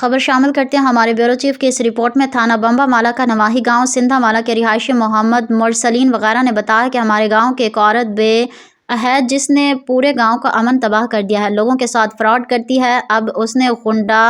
खबर शामिल करते हैं हमारे ब्यूरो चीफ की इस रिपोर्ट में। थाना बम्बा माला का नवाही गांव सिंधा माला के रिहायशी मोहम्मद मुरसलीन वगैरह ने बताया कि हमारे गांव की एक औरत है जिसने पूरे गांव का अमन तबाह कर दिया है, लोगों के साथ फ्रॉड करती है। अब उसने गुंडा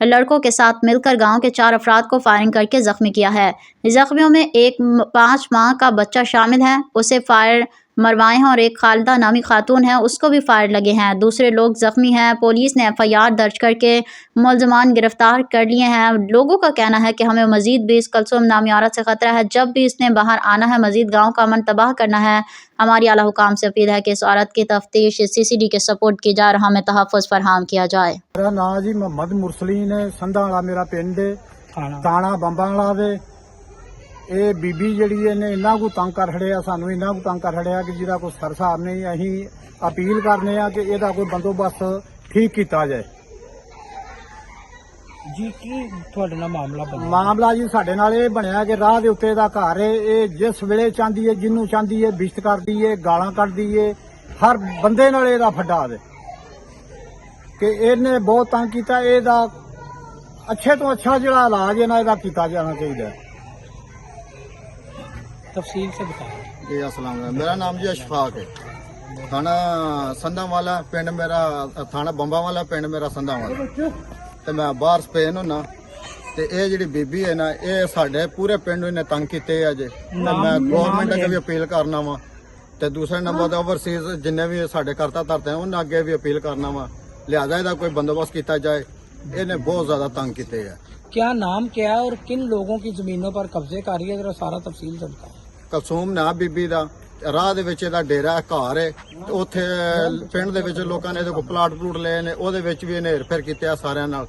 लड़कों के साथ मिलकर गांव के 4 अफराद को फायरिंग करके ज़ख्मी किया है। ज़ख्मियों में एक 5 माह का बच्चा शामिल है, उसे फायर मरवाए हैं, और एक खालिदा नामी खातून है, उसको भी फायर लगे हैं। दूसरे लोग ज़ख्मी हैं। पुलिस ने FIR दर्ज करके मुलजमान गिरफ्तार कर लिए हैं। लोगों का कहना है कि हमें मजीद भी इस कलसुम नामी औरत से ख़तरा है, जब भी इसने बाहर आना है मजीद गाँव का अमन तबाह करना है। हमारी आला हुकाम से अपील है कि इस औरत की तफ्तीश CCD के सपोर्ट की जा, हमें तहफ़्फ़ुज़ फरहम किया जाए। मेरा नाम जी मोहम्मद मुरसलीन है, संधा वाला मेरा पिंड है, थाना बंबा वाला दे। ਇਹ ਬੀਬੀ ਜਿਹੜੀ ਇਹਨੇ ਇੰਨਾ ਕੁ ਤੰਗ ਕਰ ਛੜਿਆ, ਸਾਨੂੰ ਇੰਨਾ ਕੁ ਤੰਗ ਕਰ ਛੜਿਆ ਕਿ ਜਿਹਦਾ ਕੋਈ ਸਰ ਹਿਸਾਬ ਨਹੀਂ। ਅਸੀਂ ਅਪੀਲ ਕਰਨੇ ਆ ਕਿ ਇਹਦਾ ਕੋਈ ਬੰਦੋਬਸਤ ਠੀਕ ਕੀਤਾ ਜਾਏ ਜੀ। ਕੀ ਤੁਹਾਡੇ ਨਾਲ ਮਾਮਲਾ ਬਣਿਆ? ਮਾਮਲਾ ਜੀ ਸਾਡੇ ਨਾਲ ਇਹ ਬਣਿਆ ਕਿ ਰਾਹ ਦੇ ਉੱਤੇ ਦਾ ਘਰ ਹੈ, ਇਹ ਜਿਸ ਵੇਲੇ ਚਾਹੁੰਦੀ ਹੈ, ਜਿਹਨੂੰ ਚਾਹੁੰਦੀ ਹੈ ਬਿਸ਼ਤ ਕਰਦੀ ਹੈ, ਗਾਲਾਂ ਕੱਢਦੀ ਹੈ, ਹਰ ਬੰਦੇ ਨਾਲ ਇਹਦਾ ਫੱਡਾ ਦੇ ਕਿ ਇਹਨੇ ਬਹੁਤ ਤੰਗ ਕੀਤਾ। ਇਹਦਾ ਅੱਛੇ ਤੋਂ ਅੱਛਾ ਜਿਹੜਾ ਇਲਾਜ ਇਹਨਾਂ ਇਹਦਾ ਕੀਤਾ ਜਾਣਾ ਚਾਹੀਦਾ ਹੈ। तफसील से बताएं। जी अस्सलाम वालेकुम। मेरा नाम जी अशफाक है, थाना संधा वाला पिंड मेरा, थाना बंबा वाला पिंड मेरा संधा वाला, ते मैं बाहर स्पेन होना। ते ये जिहड़ी बीबी है ना, ये साडे पूरे पिंड ने तंग कीते अजे। ते मैं गवर्नमेंट अगे भी अपील करना वा, ते दूसरे नंबर ते ओवरसीज जिन्ने भी साडे करता धरते हैं उन्हें अगे भी अपील करना वा, लिहाजा इहदा कोई बंदोबस्त किया जाए। इन्हें बहुत ज्यादा तंग कीते है। क्या नाम क्या है और किन लोगों की जमीनों पर कब्जे कर रही है, जरा सारा तफसील से बताएं। ਕਲਸੂਮ ਨਾ ਬੀਬੀ ਦਾ ਰਾਹ ਦੇ ਵਿੱਚ ਇਹਦਾ ਡੇਰਾ ਹੈ, ਘਰ ਹੈ। ਤੇ ਉੱਥੇ ਪਿੰਡ ਦੇ ਵਿੱਚ ਲੋਕਾਂ ਨੇ ਇਹਦੇ ਕੋਲ ਪਲਾਟ ਲਏ ਨੇ, ਉਹਦੇ ਵਿੱਚ ਵੀ ਇਹਨੇ ਹੇਰ-ਫੇਰ ਕੀਤੇ ਆ ਸਾਰਿਆਂ ਨਾਲ।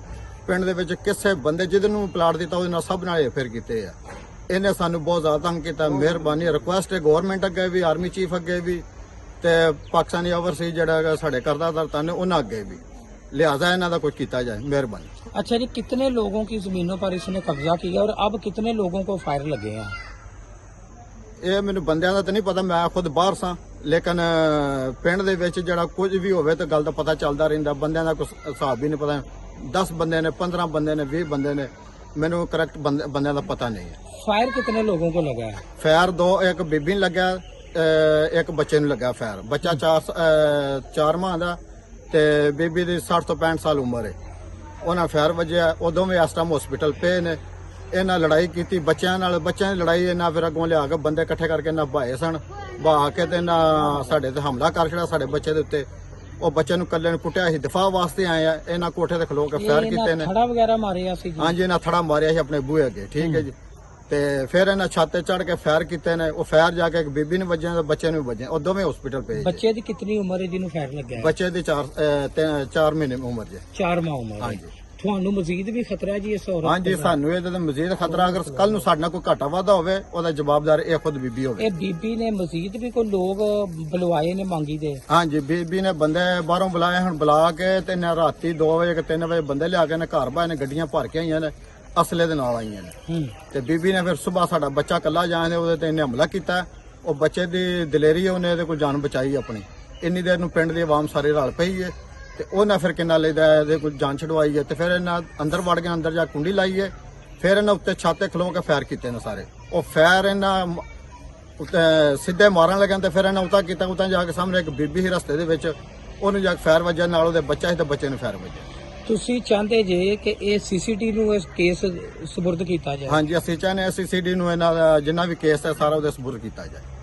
ਪਿੰਡ ਦੇ ਵਿੱਚ ਕਿਸੇ ਬੰਦੇ ਜਿਹਦੇ ਨੂੰ ਪਲਾਟ ਦਿੱਤਾ ਉਹਦੇ ਨਾਲ ਸਭ ਨਾਲ ਹੇਰ-ਫੇਰ ਕੀਤੇ ਆ। ਇਹਨੇ ਸਾਨੂੰ ਬਹੁਤ ਜ਼ਿਆਦਾ ਤੰਗ ਕੀਤਾ। ਮਿਹਰਬਾਨੀ ਰਿਕੁਐਸਟ ਹੈ ਗਵਰਨਮੈਂਟ ਅੱਗੇ ਵੀ, ਆਰਮੀ ਚੀਫ ਅੱਗੇ ਵੀ, ਤੇ ਪਾਕਿਸਤਾਨੀ ਓਵਰਸੀਜ਼ ਜਿਹੜਾ ਸਾਡੇ ਕਰਦਾ ਦਰਤਾਂ ਨੇ ਉਹਨਾਂ ਅੱਗੇ ਵੀ, लिहाजा इन्हों का कुछ किया जाए, मेहरबानी। अच्छा जी, कितने लोगों की जमीनों पर इसने कब्जा किया और अब कितने लोगों को फायर लगे हैं? ये मैनू बंदियां दा तो नहीं पता, मैं खुद बाहर सा, लेकिन पिंड दे विच जिहड़ा कुछ भी होवे तो गल दा पता चलता रहिंदा। बंदियां दा कोई हिसाब भी नहीं पता, 10 बंदे ने, 15 बंदे ने, 20 बंदे ने, मैनू करैक्ट बंदियां दा पता नहीं है। फायर कितने लोगों को लगा है? फायर 2, एक बीबी नूं लगा, एक बच्चे नूं लगा फायर। बच्चा 4 माह दा ते बीबी दी 60 ਤੋਂ 65 ਸਾਲ उम्र है। उन्हें फायर वजया, वो दोवें इस टाइम हॉस्पिटल पे ने। इन्हें लड़ाई की बच्चों नाल, बच्चों की लड़ाई इन्हें फिर अगों लिया के बंदे इकट्ठे करके इन्हें बहाए सन, बहा के ते इन्हें साडे ते हमला कर छड़ा साडे बच्चे दे उत्ते। वो बच्चे नूं कल्ले नूं कुटिया, असीं दफा वास्ते आए आ। इन्हें कोठे ते खलो के फायर कीते ने, थड़ा वगैरह मारे सी? हाँ जी, इन्हें थड़ा मारिया सी अपने बूहे अगे, ठीक है जी। ते फिर इन्हें छत ते चढ़ के फायर कीते ने। वो फायर जाके एक बीबी ने वजे ते बच्चे नूं वजे, और दोवें हॉस्पिटल पे। बच्चे दी कितनी उम्र है जिन्हों फायर लगा है? बच्चे दी 4 महीने उम्र जे। 4 माह उम्र। हाँ जी। ਤੁਹਾਨੂੰ ਮਜ਼ੀਦ ਵੀ ਖਤਰਾ ਜੀ ਇਸ ਔਰਤ? हाँ जी, सानू ਇਹਦੇ ਮਜ਼ੀਦ ਖਤਰਾ। ਅਗਰ ਕੱਲ ਨੂੰ ਸਾਡੇ ਨਾਲ ਕੋਈ ਘਾਟਾ ਵਾਧਾ ਹੋਵੇ, ਉਹਦਾ ਜਵਾਬਦਾਰ ਇਹ ਖੁਦ ਬੀਬੀ ਹੋਵੇ। ਇਹ ਬੀਬੀ ਨੇ ਮਜ਼ੀਦ ਵੀ ਕੋਈ ਲੋਕ ਬੁਲਵਾਏ ਨੇ ਮੰਗੀ ਦੇ? हाँ जी, बीबी ने बंदे बाहरों बुलाए, ਹੁਣ बुला के ਤੇ ਨੇ ਰਾਤੀ 2 ਵਜੇ ਕਿ 3 ਵਜੇ ਬੰਦੇ ਲਿਆ ਕੇ ਨੇ ਘਰ ਬਾਹਰ ਨੇ ਗੱਡੀਆਂ ਭਰ ਕੇ ਆਈਆਂ ਨੇ, ਅਸਲੇ ਦੇ ਨਾਲ ਆਈਆਂ ਨੇ। ਤੇ ਬੀਬੀ ਨੇ ਫਿਰ ਸਵੇਰ ਸਾਡਾ ਬੱਚਾ ਕੱਲਾ ਜਾਂਦੇ ਉਹਦੇ ਤੇ ਇਹਨੇ ਹਮਲਾ ਕੀਤਾ। ਉਹ ਬੱਚੇ ਦੀ ਦਲੇਰੀ, ਉਹਨੇ ਇਹਦੇ ਕੋਲ ਜਾਨ ਬਚਾਈ ਆਪਣੀ। ਇੰਨੀ ਦੇਰ ਨੂੰ ਪਿੰਡ ਦੀ ਆਵਾਮ ਸਾਰੇ ਰਲ ਪਈ ਹੈ, ਤੇ ਉਹਨਾਂ ਫਿਰ ਕਿੰਨਾ ਲੈਦਾ ਇਹਦੇ ਕੋਲ ਜਾਨ ਛਡਵਾਈ ਹੈ। ਤੇ ਫਿਰ ਇਹਨਾਂ ਅੰਦਰ ਵੜ ਕੇ ਅੰਦਰ ਜਾ ਕੁੰਡੀ ਲਾਈ ਹੈ। ਫਿਰ ਇਹਨਾਂ ਉੱਤੇ ਛੱਤ ਤੇ ਖਲੋ ਕੇ ਫਾਇਰ ਕੀਤੇ ਨੇ ਸਾਰੇ। ਉਹ ਫਾਇਰ ਇਹਨਾਂ ਉੱਤੇ ਸਿੱਧੇ ਮਾਰਨ ਲੱਗੇ ਤੇ ਫਿਰ ਇਹਨਾਂ ਉਤਾ ਕੀਤਾ। ਉਤਾਂ ਜਾ ਕੇ ਸਾਹਮਣੇ ਇੱਕ ਬੀਬੀ ਸੀ ਰਸਤੇ ਦੇ ਵਿੱਚ, ਉਹਨੂੰ ਜਾ ਕੇ ਫਾਇਰ ਵੱਜਿਆ, ਨਾਲ ਉਹਦੇ ਬੱਚਾ ਸੀ ਤੇ ਬੱਚੇ ਨੂੰ ਫਾਇਰ ਵੱਜਿਆ। ਤੁਸੀਂ ਚਾਹੁੰਦੇ ਜੇ ਕਿ ਇਹ CCD ਨੂੰ ਇਸ ਕੇਸ ਸਪੁਰਦ ਕੀਤਾ ਜਾਏ? ਹਾਂਜੀ, ਅਸੀਂ ਚਾਹੁੰਦੇ ਹਾਂ CCD ਨੂੰ ਇਹਨਾਂ ਦਾ ਜਿੰਨਾ ਵੀ ਕੇਸ ਹੈ ਸਾਰਾ ਉਹਦੇ ਸਪੁਰਦ ਕੀਤਾ ਜਾਏ।